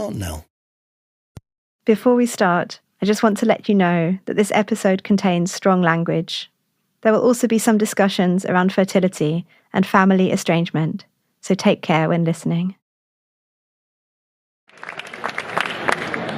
aren't Nell? Before we start, I just want to let you know that this episode contains strong language. There will also be some discussions around fertility and family estrangement, so take care when listening.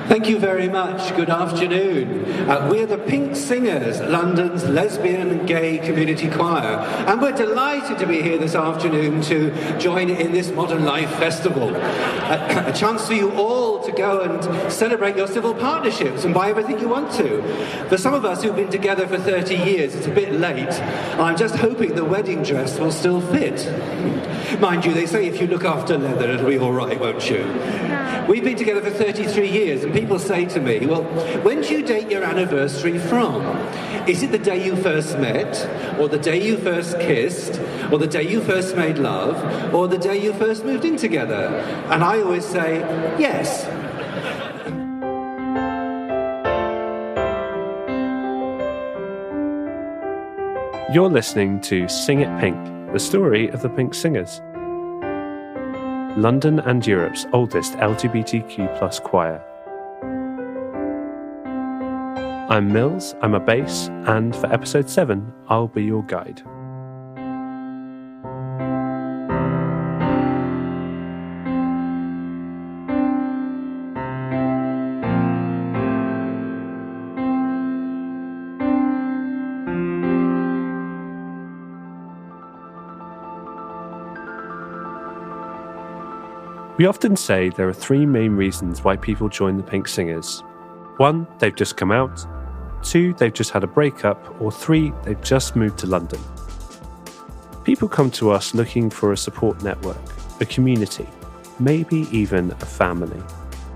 Thank you very much. Good afternoon. We're the Pink Singers, London's lesbian and gay community choir, and we're delighted to be here this afternoon to join in this Modern Life Festival. A chance for you all to go and celebrate your civil partnerships and buy everything you want to. For some of us who've been together for 30 years, it's a bit late. I'm just hoping the wedding dress will still fit. Mind you, they say if you look after leather, it'll be all right, won't you? We've been together for 33 years, and people say to me, well, when do you date your anniversary from? Is it the day you first met, or the day you first kissed, or the day you first made love, or the day you first moved in together? And I always say, yes. You're listening to Sing It Pink, the story of the Pink Singers. London and Europe's oldest LGBTQ+ choir. I'm Mills, I'm a bass, and for episode 7, I'll be your guide. We often say there are 3 main reasons why people join the Pink Singers. 1, they've just come out. 2, they've just had a breakup. Or 3, they've just moved to London. People come to us looking for a support network, a community, maybe even a family.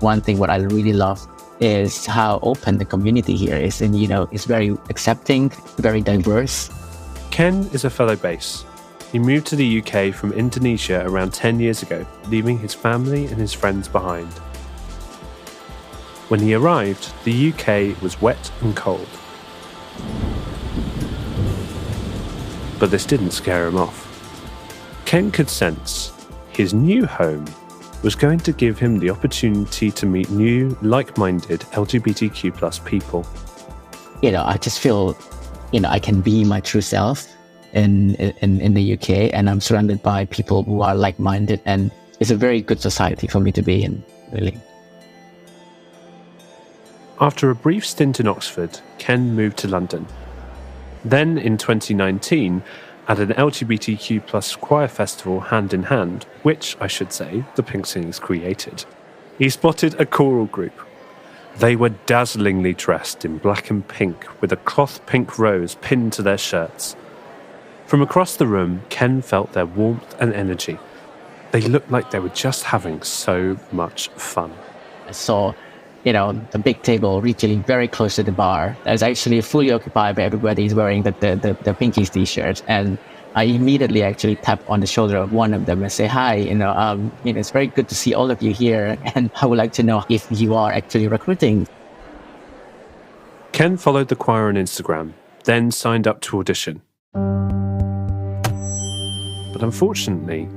One thing what I really love is how open the community here is. And, it's very accepting, very diverse. Ken is a fellow bass. He moved to the UK from Indonesia around 10 years ago, leaving his family and his friends behind. When he arrived, the UK was wet and cold. But this didn't scare him off. Ken could sense his new home was going to give him the opportunity to meet new, like-minded LGBTQ+ people. I just feel, I can be my true self in the UK, and I'm surrounded by people who are like-minded, and it's a very good society for me to be in, really. After a brief stint in Oxford, Ken moved to London. Then, in 2019, at an LGBTQ+ choir festival Hand in Hand, which, I should say, the Pink Singers created, he spotted a choral group. They were dazzlingly dressed in black and pink, with a cloth pink rose pinned to their shirts. From across the room, Ken felt their warmth and energy. They looked like they were just having so much fun. I saw, the big table reaching very close to the bar. That was actually fully occupied by everybody who's wearing the Pinkies t-shirt. And I immediately actually tapped on the shoulder of one of them and say, hi, it's very good to see all of you here. And I would like to know if you are actually recruiting. Ken followed the choir on Instagram, then signed up to audition. But unfortunately,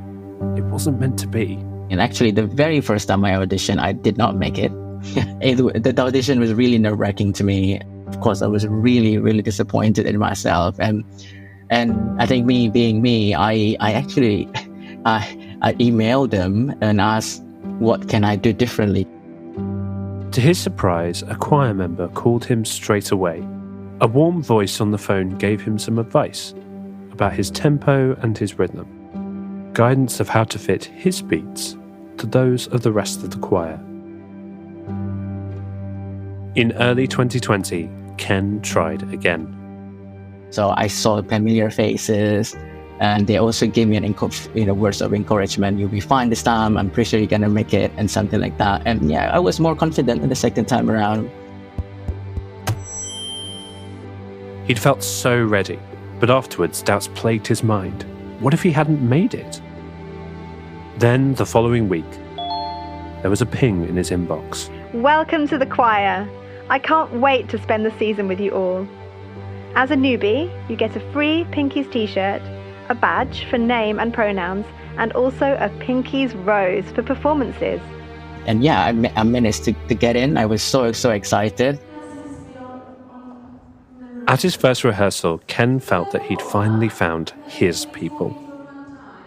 it wasn't meant to be. And actually, the very first time I auditioned, I did not make it. The audition was really nerve-wracking to me. Of course, I was really, really disappointed in myself. And I think me being me, I actually emailed them and asked, what can I do differently? To his surprise, a choir member called him straight away. A warm voice on the phone gave him some advice about his tempo and his rhythm, guidance of how to fit his beats to those of the rest of the choir. In early 2020, Ken tried again. So I saw familiar faces, and they also gave me words of encouragement. You'll be fine this time. I'm pretty sure you're gonna make it, and something like that. And I was more confident the second time around. He'd felt so ready, but afterwards doubts plagued his mind. What if he hadn't made it? Then, the following week, there was a ping in his inbox. Welcome to the choir. I can't wait to spend the season with you all. As a newbie, you get a free Pinkies t-shirt, a badge for name and pronouns, and also a Pinkies rose for performances. yeah, I managed to get in. I was so excited. At his first rehearsal, Ken felt that he'd finally found his people.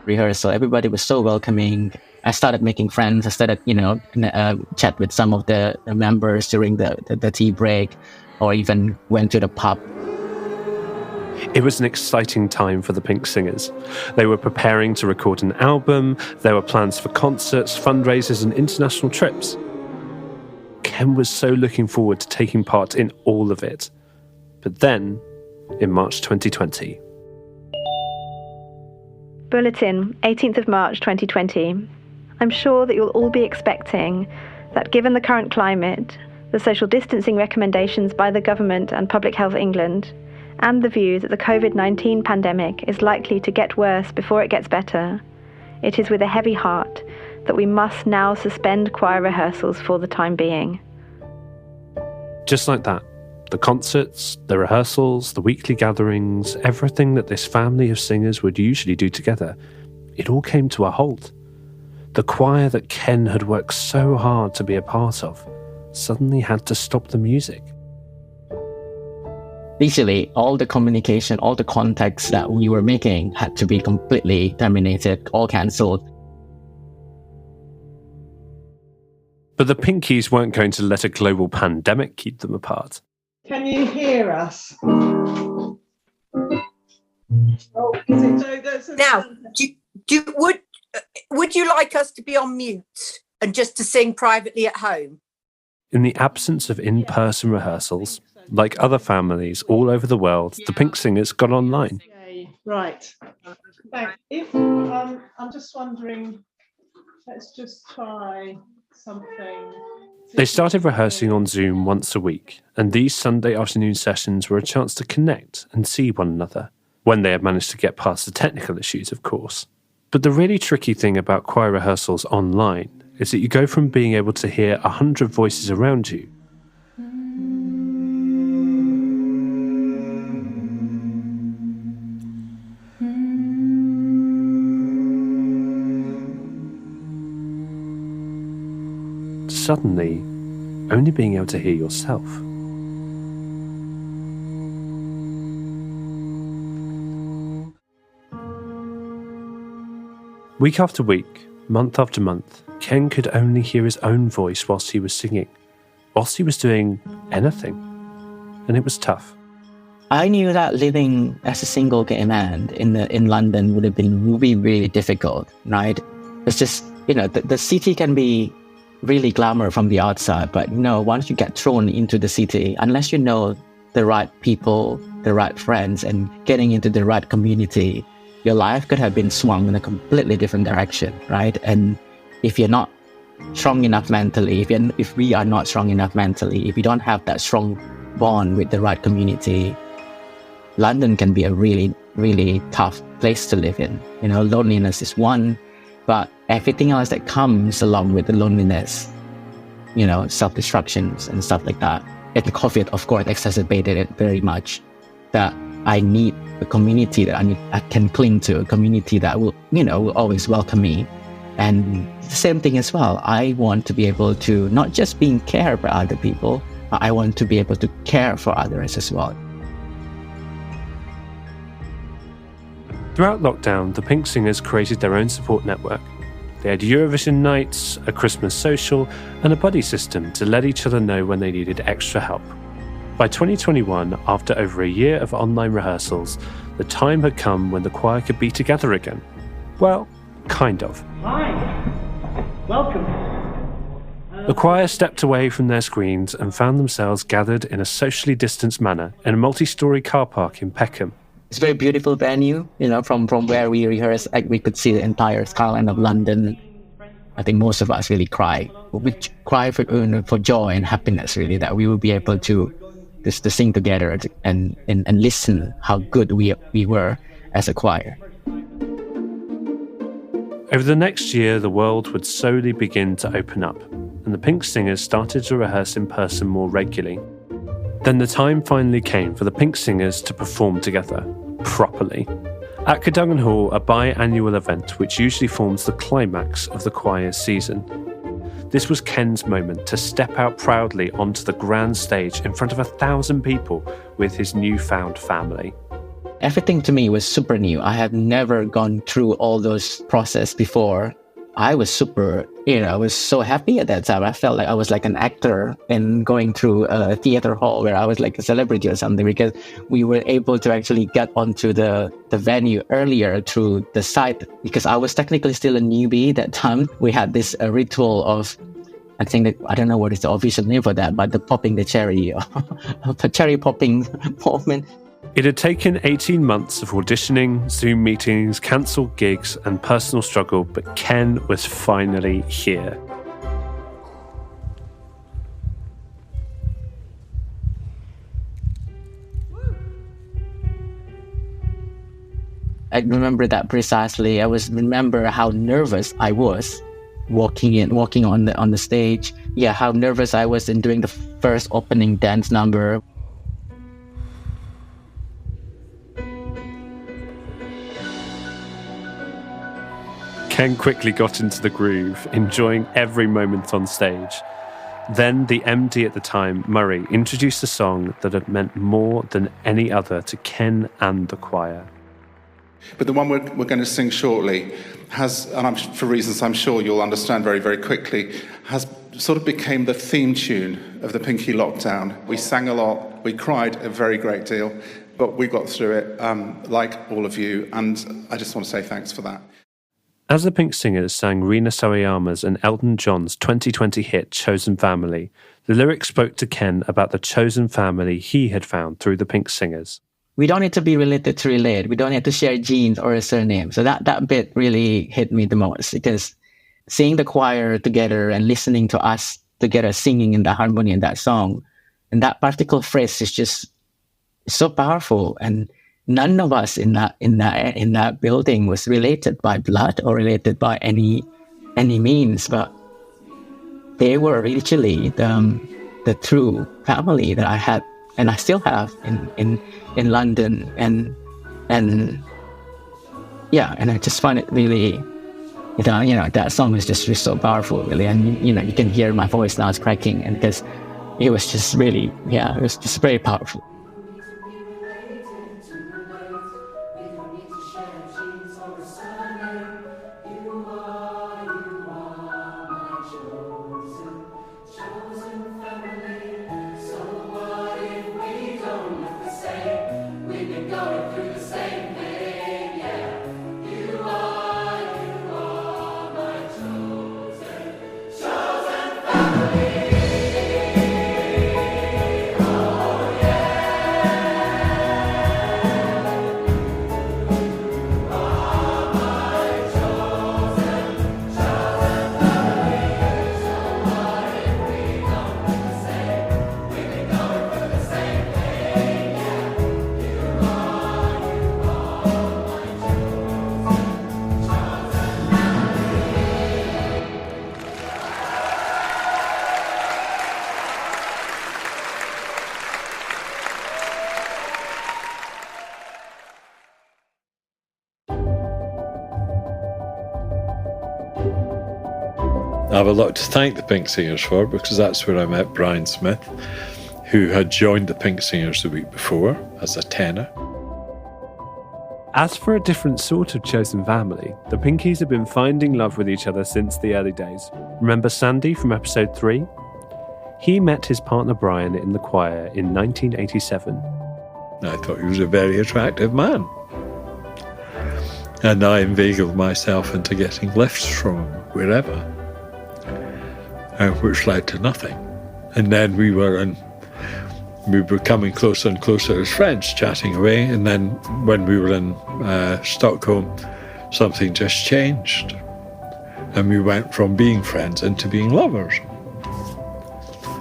Rehearsal, everybody was so welcoming. I started making friends. I started, chat with some of the members during the tea break, or even went to the pub. It was an exciting time for the Pink Singers. They were preparing to record an album. There were plans for concerts, fundraisers, and international trips. Ken was so looking forward to taking part in all of it. But then, in March 2020... Bulletin, 18th of March 2020. I'm sure that you'll all be expecting that given the current climate, the social distancing recommendations by the government and Public Health England, and the view that the COVID-19 pandemic is likely to get worse before it gets better, it is with a heavy heart that we must now suspend choir rehearsals for the time being. Just like that, the concerts, the rehearsals, the weekly gatherings, everything that this family of singers would usually do together, it all came to a halt. The choir that Ken had worked so hard to be a part of suddenly had to stop the music. Literally, all the communication, all the contacts that we were making had to be completely terminated, all cancelled. But the Pinkies weren't going to let a global pandemic keep them apart. Can you hear us? Oh, now, would you like us to be on mute and just to sing privately at home? In the absence of in-person rehearsals, like other families all over the world, the Pink Singers got online. Right. If I'm just wondering, let's just try something. They started rehearsing on Zoom once a week, and these Sunday afternoon sessions were a chance to connect and see one another, when they had managed to get past the technical issues, of course. But the really tricky thing about choir rehearsals online is that you go from being able to hear 100 voices around you suddenly only being able to hear yourself. Week after week, month after month, Ken could only hear his own voice whilst he was singing, whilst he was doing anything. And it was tough. I knew that living as a single gay man in London would have been really, really difficult, right? It's just, the city can be really glamour from the outside, but once you get thrown into the city, unless you know the right people, the right friends, and getting into the right community, your life could have been swung in a completely different direction, right? And if you're not strong enough mentally, if we are not strong enough mentally, if we don't have that strong bond with the right community, London can be a really, really tough place to live in. Loneliness is one, but everything else that comes along with the loneliness, self-destructions and stuff like that. And the COVID, of course, exacerbated it very much. That I need a community that I can cling to, a community that will always welcome me. And the same thing as well. I want to be able to not just being cared by other people, but I want to be able to care for others as well. Throughout lockdown, the Pink Singers created their own support network. They had Eurovision nights, a Christmas social, and a buddy system to let each other know when they needed extra help. By 2021, after over a year of online rehearsals, the time had come when the choir could be together again. Well, kind of. Hi, welcome. The choir stepped away from their screens and found themselves gathered in a socially distanced manner in a multi-storey car park in Peckham. It's a very beautiful venue, from where we rehearse, we could see the entire skyline of London. I think most of us really cry. We cry for joy and happiness, really, that we will be able to sing together and listen how good we were as a choir. Over the next year, the world would slowly begin to open up, and the Pink Singers started to rehearse in person more regularly. Then the time finally came for the Pink Singers to perform together, properly. At Cadogan Hall, a biannual event which usually forms the climax of the choir's season. This was Ken's moment to step out proudly onto the grand stage in front of 1,000 people with his newfound family. Everything to me was super new. I had never gone through all those processes before. I was super, I was so happy at that time. I felt like I was like an actor and going through a theater hall where I was like a celebrity or something, because we were able to actually get onto the venue earlier through the site, because I was technically still a newbie at that time. We had this ritual of, I don't know what is the official name for that, but the popping the cherry, the cherry popping moment. It had taken 18 months of auditioning, Zoom meetings, cancelled gigs, and personal struggle, but Ken was finally here. I remember that precisely. Remember how nervous I was walking on the stage. Yeah, how nervous I was in doing the first opening dance number. Ken quickly got into the groove, enjoying every moment on stage. Then the MD at the time, Murray, introduced a song that had meant more than any other to Ken and the choir. But the one we're going to sing shortly has, and for reasons I'm sure you'll understand very, very quickly, has sort of became the theme tune of the Pinky lockdown. We sang a lot, we cried a very great deal, but we got through it like all of you, and I just want to say thanks for that. As the Pink Singers sang Rina Sawayama's and Elton John's 2020 hit Chosen Family, the lyrics spoke to Ken about the chosen family he had found through the Pink Singers. We don't need to be related to relate. We don't need to share genes or a surname. So that bit really hit me the most, because seeing the choir together and listening to us together singing in the harmony in that song, and that particular phrase is just so powerful. And none of us in that building was related by blood or related by any means, but they were literally the true family that I had and I still have in London, and I just find it really, that song is just so powerful, really, and you can hear my voice now is cracking, and because it was just really, it was just very powerful. I have a lot to thank the Pink Singers for, because that's where I met Brian Zmith, who had joined the Pink Singers the week before as a tenor. As for a different sort of chosen family, the Pinkies have been finding love with each other since the early days. Remember Sandy from episode 3? He met his partner Brian in the choir in 1987. I thought he was a very attractive man. And I inveigled myself into getting lifts from him, wherever. Which led to nothing. And then we were coming closer and closer as friends, chatting away. And then when we were in Stockholm, something just changed. And we went from being friends into being lovers.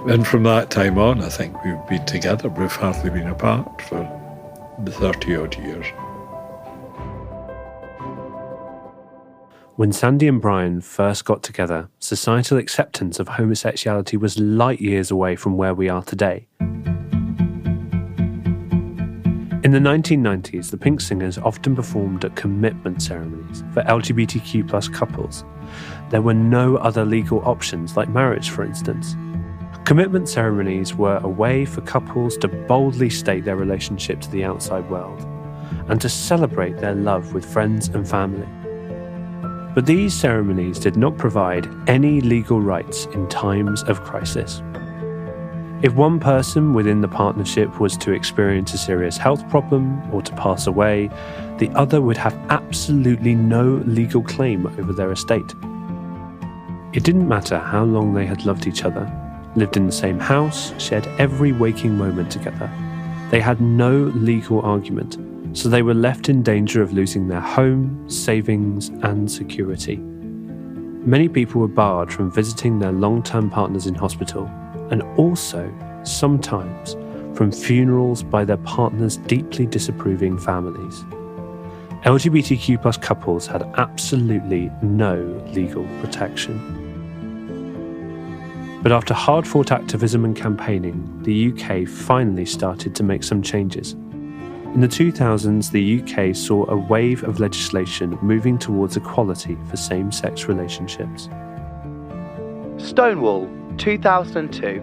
And from that time on, I think we've been together. We've hardly been apart for the 30-odd years. When Sandy and Brian first got together, societal acceptance of homosexuality was light years away from where we are today. In the 1990s, the Pink Singers often performed at commitment ceremonies for LGBTQ+ couples. There were no other legal options like marriage, for instance. Commitment ceremonies were a way for couples to boldly state their relationship to the outside world and to celebrate their love with friends and family. But these ceremonies did not provide any legal rights in times of crisis. If one person within the partnership was to experience a serious health problem or to pass away, the other would have absolutely no legal claim over their estate. It didn't matter how long they had loved each other, lived in the same house, shared every waking moment together. They had no legal argument, so they were left in danger of losing their home, savings, and security. Many people were barred from visiting their long-term partners in hospital, and also, sometimes, from funerals by their partners' deeply disapproving families. LGBTQ+ couples had absolutely no legal protection. But after hard-fought activism and campaigning, the UK finally started to make some changes. In the 2000s, the UK saw a wave of legislation moving towards equality for same-sex relationships. Stonewall, 2002.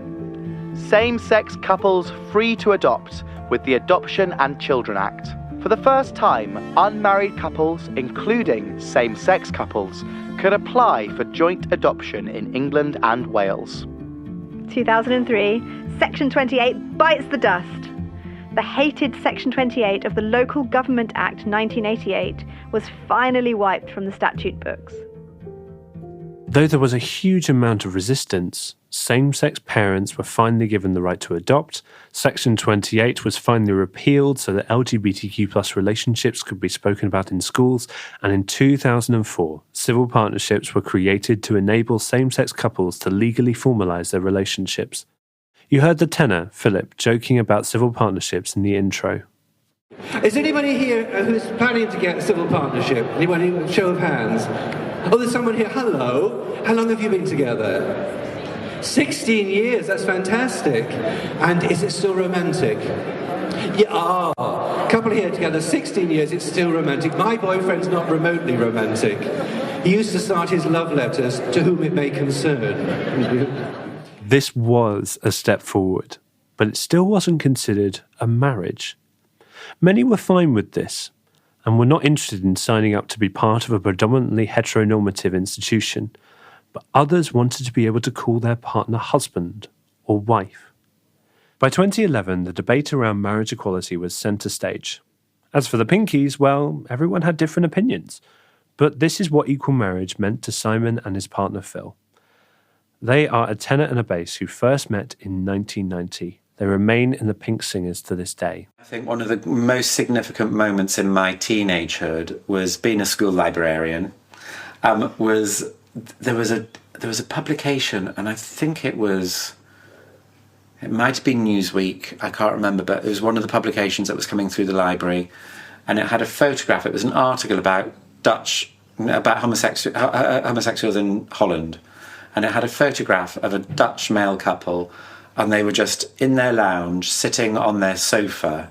Same-sex couples free to adopt with the Adoption and Children Act. For the first time, unmarried couples, including same-sex couples, could apply for joint adoption in England and Wales. 2003, Section 28 bites the dust. The hated Section 28 of the Local Government Act 1988 was finally wiped from the statute books. Though there was a huge amount of resistance, same-sex parents were finally given the right to adopt, Section 28 was finally repealed so that LGBTQ+ relationships could be spoken about in schools, and in 2004, civil partnerships were created to enable same-sex couples to legally formalise their relationships. You heard the tenor, Philip, joking about civil partnerships in the intro. Is anybody here who's planning to get a civil partnership? Anybody? Show of hands. Oh, there's someone here. Hello. How long have you been together? 16 years. That's fantastic. And is it still romantic? Yeah. Couple here together, 16 years. It's still romantic. My boyfriend's not remotely romantic. He used to start his love letters to whom it may concern. This was a step forward, but it still wasn't considered a marriage. Many were fine with this, and were not interested in signing up to be part of a predominantly heteronormative institution, but others wanted to be able to call their partner husband or wife. By 2011, the debate around marriage equality was centre stage. As for the Pinkies, well, everyone had different opinions, but this is what equal marriage meant to Simon and his partner Phil. They are a tenor and a bass who first met in 1990. They remain in the Pink Singers to this day. I think one of the most significant moments in my teenagehood was being a school librarian. There was a publication, and I think it might have been Newsweek, I can't remember, but it was one of the publications that was coming through the library, and it had a photograph. It was an article about homosexuals in Holland. And it had a photograph of a Dutch male couple, and they were just in their lounge, sitting on their sofa,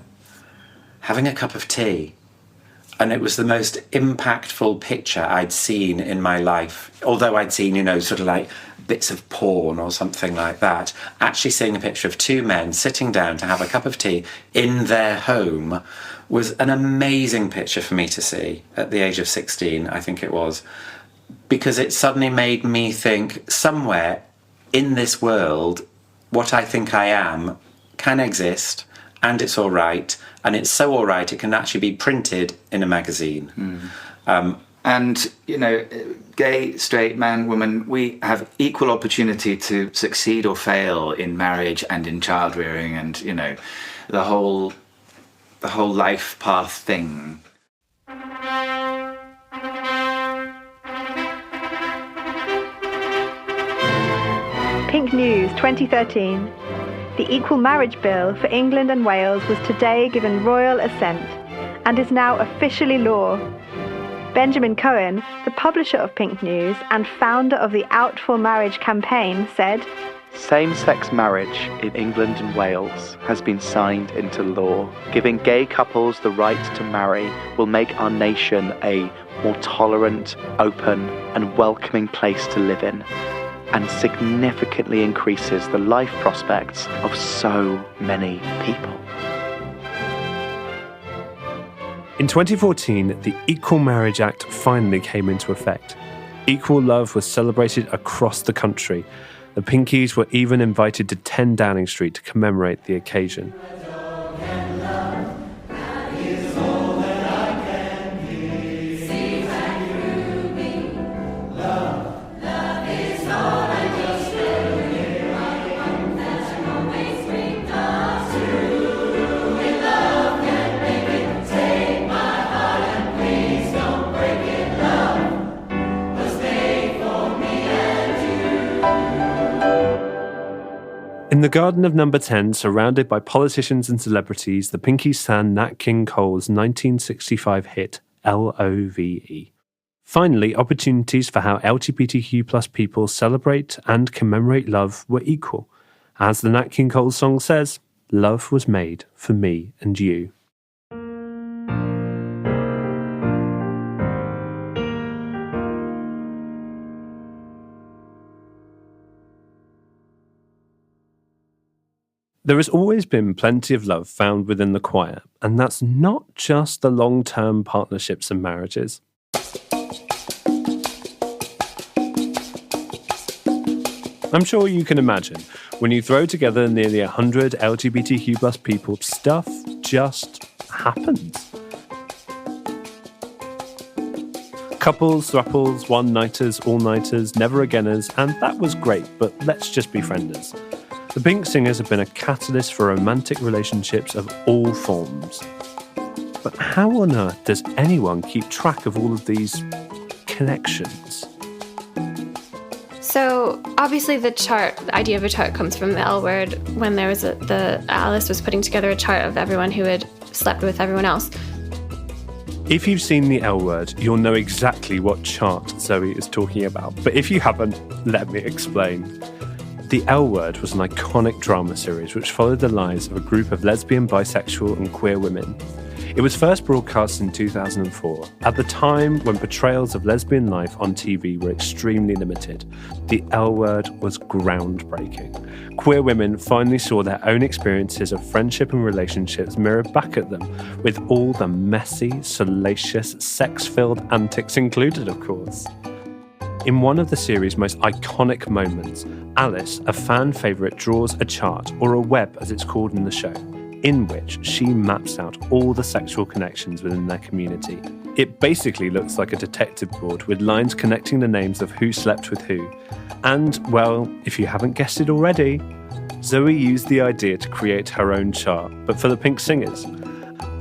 having a cup of tea. And it was the most impactful picture I'd seen in my life. Although I'd seen, sort of like bits of porn or something like that, actually seeing a picture of two men sitting down to have a cup of tea in their home was an amazing picture for me to see at the age of 16, I think it was. Because it suddenly made me think, somewhere in this world, what I think I am can exist, and it's all right, and it's so all right it can actually be printed in a magazine. And, gay, straight, man, woman, we have equal opportunity to succeed or fail in marriage and in child rearing and, the whole life path thing. Pink News 2013. The Equal Marriage Bill for England and Wales was today given royal assent and is now officially law. Benjamin Cohen, the publisher of Pink News and founder of the Out for Marriage campaign, said, Same-sex marriage in England and Wales has been signed into law. Giving gay couples the right to marry will make our nation a more tolerant, open, and welcoming place to live in, and significantly increases the life prospects of so many people. In 2014, the Equal Marriage Act finally came into effect. Equal love was celebrated across the country. The Pinkies were even invited to 10 Downing Street to commemorate the occasion. In the garden of Number 10, surrounded by politicians and celebrities, the Pinkies sang Nat King Cole's 1965 hit, L-O-V-E. Finally, opportunities for how LGBTQ+ people celebrate and commemorate love were equal. As the Nat King Cole song says, love was made for me and you. There has always been plenty of love found within the choir, and that's not just the long-term partnerships and marriages. I'm sure you can imagine, when you throw together nearly 100 LGBTQ+ people, stuff just happens. Couples, throuples, one-nighters, all-nighters, never-againers, and that was great, but let's just be frienders. The Pink Singers have been a catalyst for romantic relationships of all forms. But how on earth does anyone keep track of all of these connections? So obviously the idea of a chart comes from the L word when there was Alice was putting together a chart of everyone who had slept with everyone else. If you've seen the L word, you'll know exactly what chart Zoe is talking about. But if you haven't, let me explain. The L Word was an iconic drama series which followed the lives of a group of lesbian, bisexual and queer women. It was first broadcast in 2004, at the time when portrayals of lesbian life on TV were extremely limited. The L Word was groundbreaking. Queer women finally saw their own experiences of friendship and relationships mirrored back at them, with all the messy, salacious, sex-filled antics included, of course. In one of the series' most iconic moments, Alice, a fan favourite, draws a chart, or a web as it's called in the show, in which she maps out all the sexual connections within their community. It basically looks like a detective board with lines connecting the names of who slept with who. And, well, if you haven't guessed it already, Zoe used the idea to create her own chart, but for the Pink Singers.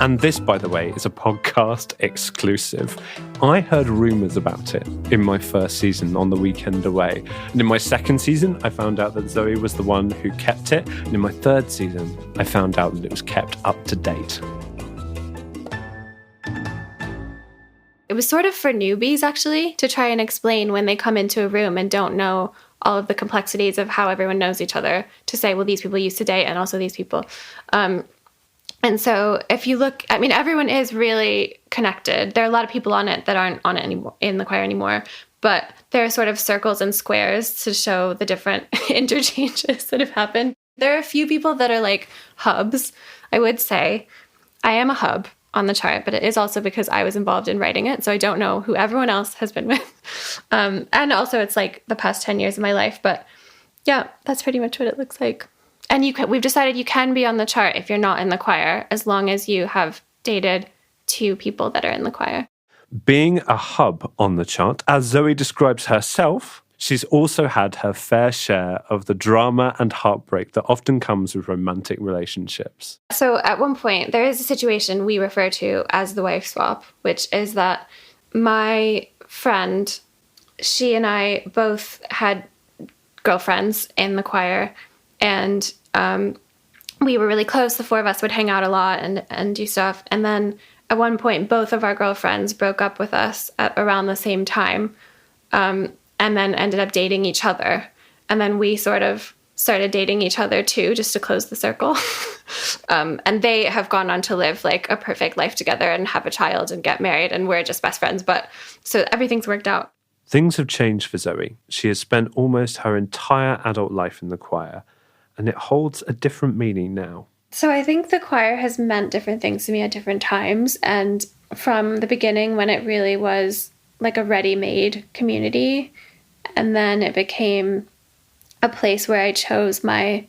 And this, by the way, is a podcast exclusive. I heard rumours about it in my first season on the weekend away. And in my second season, I found out that Zoe was the one who kept it. And in my third season, I found out that it was kept up to date. It was sort of for newbies, actually, to try and explain when they come into a room and don't know all of the complexities of how everyone knows each other, to say, well, these people used to date and also these people. And so if you look, I mean, everyone is really connected. There are a lot of people on it that aren't on it anymore, in the choir anymore, but there are sort of circles and squares to show the different interchanges that have happened. There are a few people that are like hubs. I would say I am a hub on the chart, but it is also because I was involved in writing it. So I don't know who everyone else has been with. And also it's like the past 10 years of my life, but yeah, that's pretty much what it looks like. And we've decided you can be on the chart if you're not in the choir, as long as you have dated 2 people that are in the choir. Being a hub on the chart, as Zoe describes herself, she's also had her fair share of the drama and heartbreak that often comes with romantic relationships. So at one point, there is a situation we refer to as the wife swap, which is that my friend, she and I both had girlfriends in the choir, and we were really close. The 4 of us would hang out a lot and do stuff. And then at one point, both of our girlfriends broke up with us at around the same time, and then ended up dating each other. And then we sort of started dating each other too, just to close the circle. And they have gone on to live like a perfect life together and have a child and get married, and we're just best friends. But so everything's worked out. Things have changed for Zoe. She has spent almost her entire adult life in the choir, and it holds a different meaning now. So I think the choir has meant different things to me at different times. And from the beginning, when it really was like a ready-made community, and then it became a place where I chose my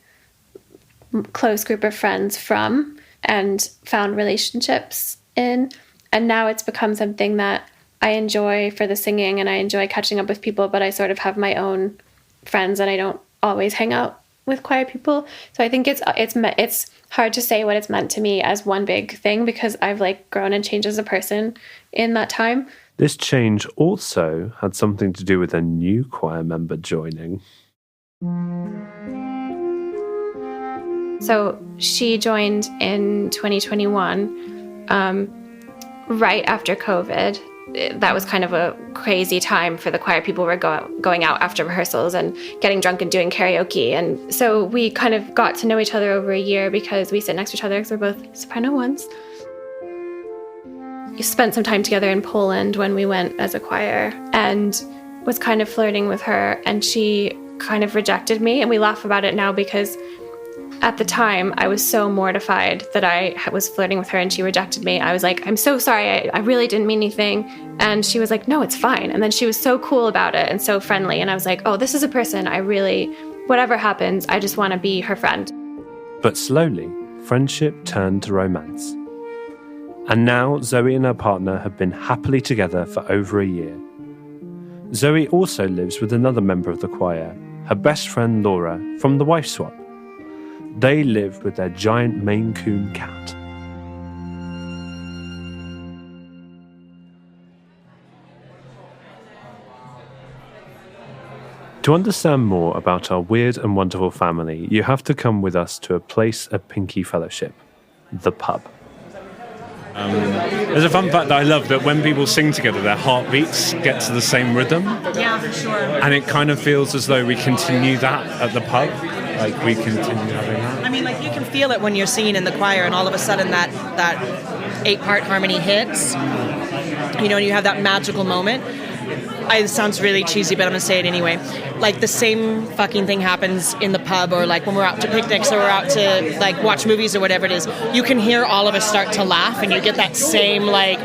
close group of friends from and found relationships in. And now it's become something that I enjoy for the singing, and I enjoy catching up with people, but I sort of have my own friends and I don't always hang out with choir people. So I think it's hard to say what it's meant to me as one big thing, because I've like grown and changed as a person in that time. This change also had something to do with a new choir member joining. So she joined in 2021, right after COVID. That was kind of a crazy time for the choir. People were going out after rehearsals and getting drunk and doing karaoke. And so we kind of got to know each other over a year because we sit next to each other because we're both soprano ones. We spent some time together in Poland when we went as a choir, and was kind of flirting with her, and she kind of rejected me. And we laugh about it now because at the time, I was so mortified that I was flirting with her and she rejected me. I was like, I'm so sorry. I really didn't mean anything. And she was like, no, it's fine. And then she was so cool about it and so friendly. And I was like, oh, this is a person I really, whatever happens, I just want to be her friend. But slowly, friendship turned to romance. And now Zoe and her partner have been happily together for over a year. Zoe also lives with another member of the choir, her best friend Laura, from the wife swap. They live with their giant Maine Coon cat. To understand more about our weird and wonderful family, you have to come with us to a place of Pinky fellowship, the pub. There's a fun fact that I love, that when people sing together, their heartbeats get to the same rhythm. Yeah, for sure. And it kind of feels as though we continue that at the pub. Like, we continue having that. I mean, like, you can feel it when you're singing in the choir and all of a sudden that 8-part harmony hits, you know, and you have that magical moment. It sounds really cheesy, but I'm going to say it anyway. Like, the same fucking thing happens in the pub, or like when we're out to picnics or we're out to like watch movies or whatever it is. You can hear all of us start to laugh and you get that same like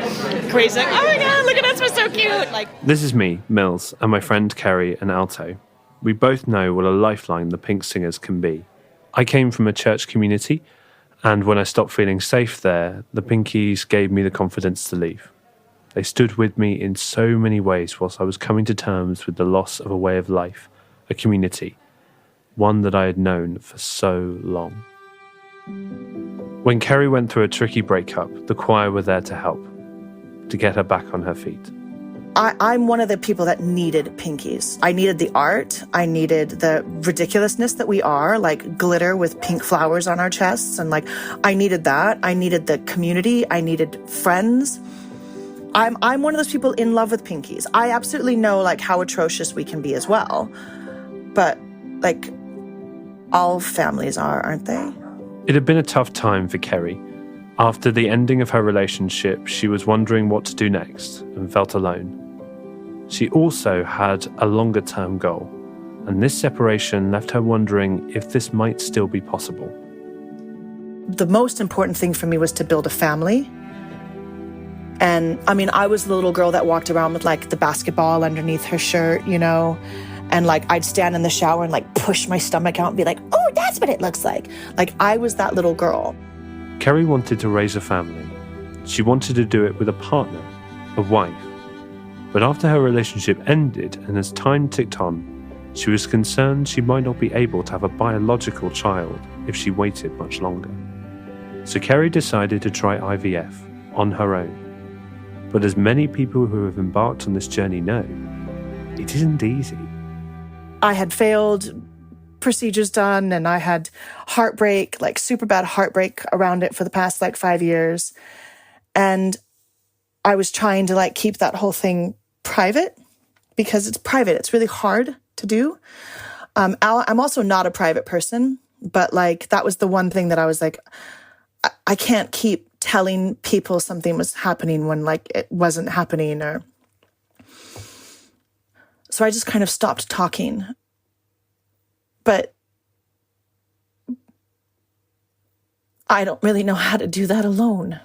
crazy, like, oh my God, look at us, we're so cute. Like, this is me, Mills, and my friend Kerry, an alto. We both know what a lifeline the Pink Singers can be. I came from a church community, and when I stopped feeling safe there, the Pinkies gave me the confidence to leave. They stood with me in so many ways whilst I was coming to terms with the loss of a way of life, a community, one that I had known for so long. When Kerry went through a tricky breakup, the choir were there to help, to get her back on her feet. I'm one of the people that needed Pinkies. I needed the art. I needed the ridiculousness that we are, like glitter with pink flowers on our chests. And like, I needed that. I needed the community. I needed friends. I'm one of those people in love with Pinkies. I absolutely know like how atrocious we can be as well. But like, all families are, aren't they? It had been a tough time for Kerry. After the ending of her relationship, she was wondering what to do next and felt alone. She also had a longer-term goal, and this separation left her wondering if this might still be possible. The most important thing for me was to build a family. And I mean, I was the little girl that walked around with like the basketball underneath her shirt, you know, and like I'd stand in the shower and like push my stomach out and be like, oh, that's what it looks like. Like I was that little girl. Kerry wanted to raise a family. She wanted to do it with a partner, a wife. But after her relationship ended and as time ticked on, she was concerned she might not be able to have a biological child if she waited much longer. So Kerry decided to try IVF on her own. But as many people who have embarked on this journey know, it isn't easy. I had failed procedures done and I had heartbreak, like super bad heartbreak around it for the past like 5 years. And I was trying to like keep that whole thing private because it's private. It's really hard to do. I'm also not a private person, but like that was the one thing that I was like, I can't keep telling people something was happening when like it wasn't happening. Or so I just kind of stopped talking. But I don't really know how to do that alone.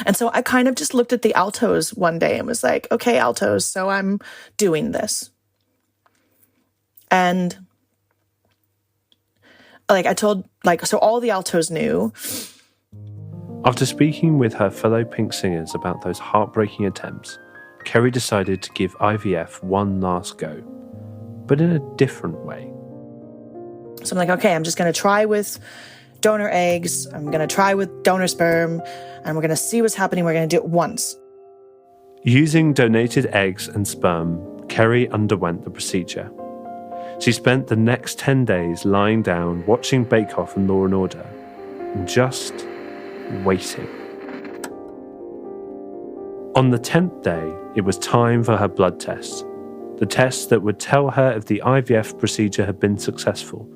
And so I kind of just looked at the altos one day and was like, okay, altos, so I'm doing this. And like I told, like, so all the altos knew. After speaking with her fellow Pink singers about those heartbreaking attempts, Kerry decided to give IVF one last go, but in a different way. So I'm like, okay, I'm just going to try with donor eggs. I'm going to try with donor sperm, and we're going to see what's happening. We're going to do it once. Using donated eggs and sperm, Kerry underwent the procedure. She spent the next 10 days lying down, watching Bake Off and Law & Order, and just waiting. On the 10th day, it was time for her blood test, the test that would tell her if the IVF procedure had been successful,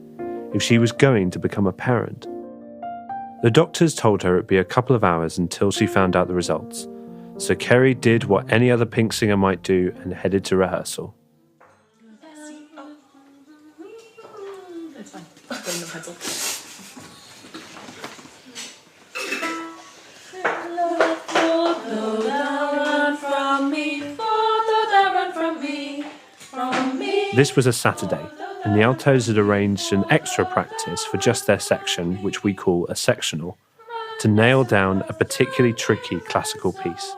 if she was going to become a parent. The doctors told her it'd be a couple of hours until she found out the results, so Kerry did what any other Pink singer might do and headed to rehearsal. It's fine. Getting the pencil. This was a Saturday, and the altos had arranged an extra practice for just their section, which we call a sectional, to nail down a particularly tricky classical piece.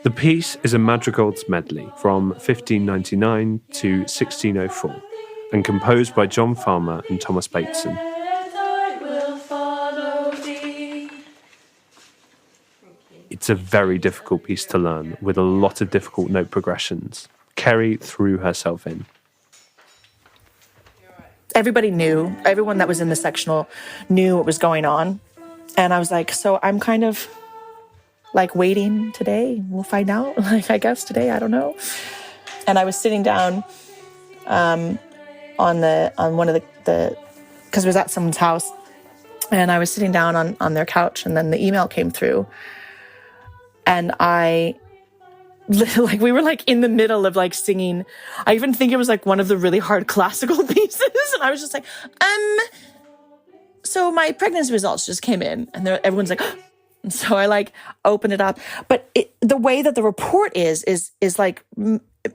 The piece is a madrigals medley from 1599 to 1604, and composed by John Farmer and Thomas Bateson. It's a very difficult piece to learn, with a lot of difficult note progressions. Kerry threw herself in. Everybody knew, everyone that was in the sectional knew what was going on. And I was like, so I'm kind of like waiting today. We'll find out, like, I guess today, I don't know. And I was sitting down on one of the because it was at someone's house. And I was sitting down on their couch, and then the email came through. And like we were like in the middle of like singing. I even think it was like one of the really hard classical pieces. And I was just like, so my pregnancy results just came in, and everyone's like, and so I like opened it up. But the way that the report is like,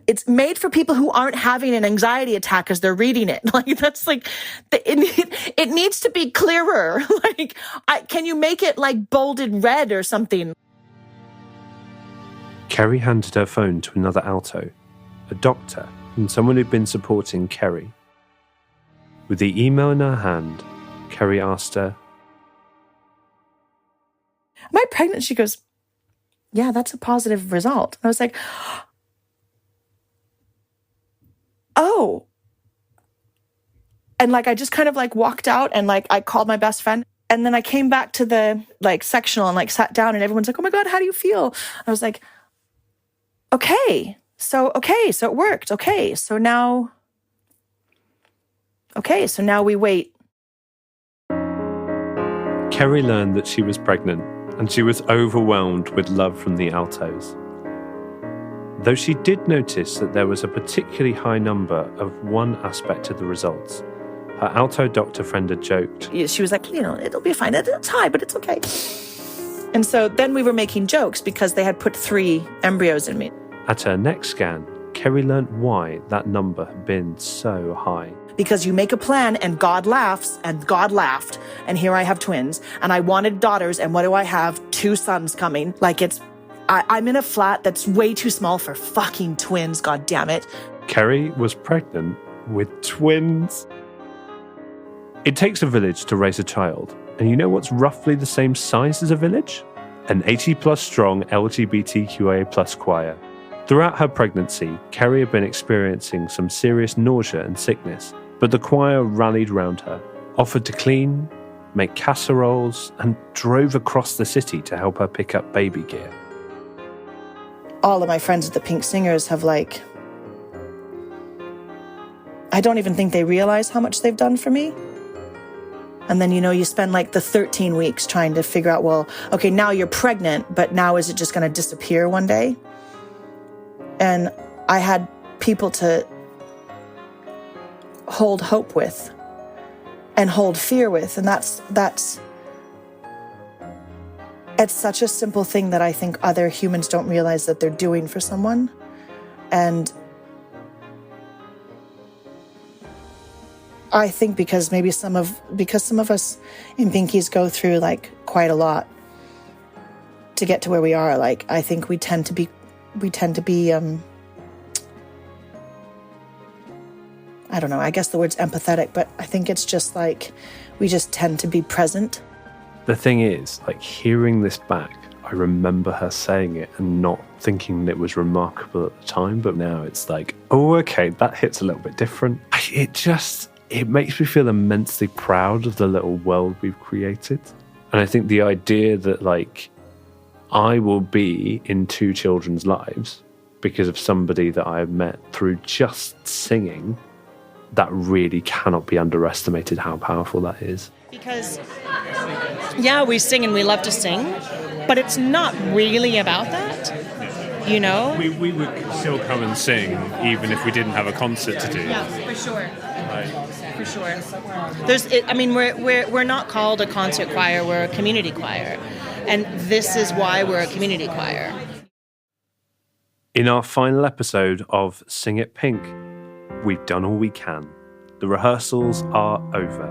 it's made for people who aren't having an anxiety attack as they're reading it. Like that's like, it needs to be clearer. Like, can you make it like bolded red or something? Kerry handed her phone to another alto, a doctor and someone who'd been supporting Kerry. With the email in her hand, Kerry asked her, "Am I pregnant?" She goes, "Yeah, that's a positive result." I was like, "Oh." And like, I just kind of like walked out, and like, I called my best friend. And then I came back to the like sectional and like sat down, and everyone's like, "Oh my God, how do you feel?" I was like, okay, so it worked. Okay, so now we wait. Kerry learned that she was pregnant, and she was overwhelmed with love from the altos. Though she did notice that there was a particularly high number of one aspect of the results. Her alto doctor friend had joked. She was like, it'll be fine. It's high, but it's okay. And so then we were making jokes because they had put 3 embryos in me. At her next scan, Kerry learnt why that number had been so high. Because you make a plan and God laughs, and God laughed. And here I have twins, and I wanted daughters, and what do I have? 2 sons coming. Like I'm in a flat that's way too small for fucking twins, God damn it. Kerry was pregnant with twins. It takes a village to raise a child, and you know what's roughly the same size as a village? An 80-plus strong LGBTQIA+ choir. Throughout her pregnancy, Kerry had been experiencing some serious nausea and sickness, but the choir rallied round her, offered to clean, make casseroles, and drove across the city to help her pick up baby gear. All of my friends at the Pink Singers have like I don't even think they realize how much they've done for me. And then, you spend like the 13 weeks trying to figure out, well, okay, now you're pregnant, but now is it just going to disappear one day? And I had people to hold hope with and hold fear with. And it's such a simple thing that I think other humans don't realize that they're doing for someone. And I think because some of us in Pinkies go through like quite a lot to get to where we are. Like, I think we tend to be I don't know, I guess the word's empathetic, but I think it's just like we just tend to be present. The thing is, like, hearing this back, I remember her saying it and not thinking that it was remarkable at the time, but now it's like, oh, okay, that hits a little bit different. It makes me feel immensely proud of the little world we've created. And I think the idea that, like, I will be in 2 children's lives because of somebody that I have met through just singing, that really cannot be underestimated how powerful that is. Because, yeah, we sing and we love to sing, but it's not really about that, We would still come and sing even if we didn't have a concert to do. Yeah, for sure. Right. For sure. We're not called a concert choir, we're a community choir. And this is why we're a community choir. In our final episode of Sing It Pink, we've done all we can. The rehearsals are over.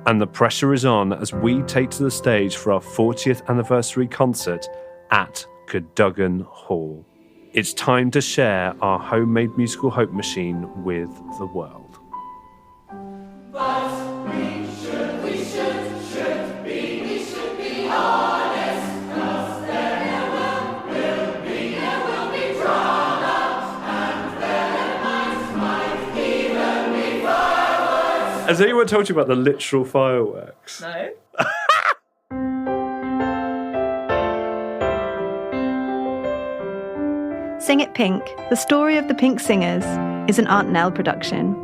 And the pressure is on as we take to the stage for our 40th anniversary concert at Cadogan Hall. It's time to share our homemade musical hope machine with the world. But we should be honest, 'cause there will be drama, and their minds might even be fireworks. Has anyone told you about the literal fireworks? No. Sing It Pink, the story of the Pink Singers, is an Aunt Nell production.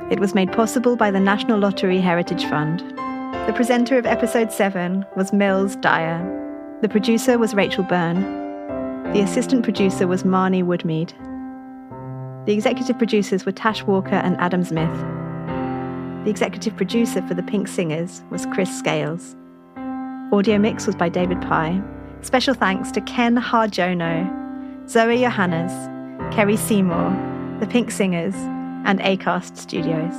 It was made possible by the National Lottery Heritage Fund. The presenter of episode 7 was Dyer. The producer was Rachel Byrne. The assistant producer was Marnie Woodmeade. The executive producers were Tash Walker and Adam Zmith. The executive producer for the Pink Singers was Chris Scales. Audio mix was by David Pye. Special thanks to Ken Harjono, Zoe Johannes, Kerry Seymour, the Pink Singers, and Acast Studios.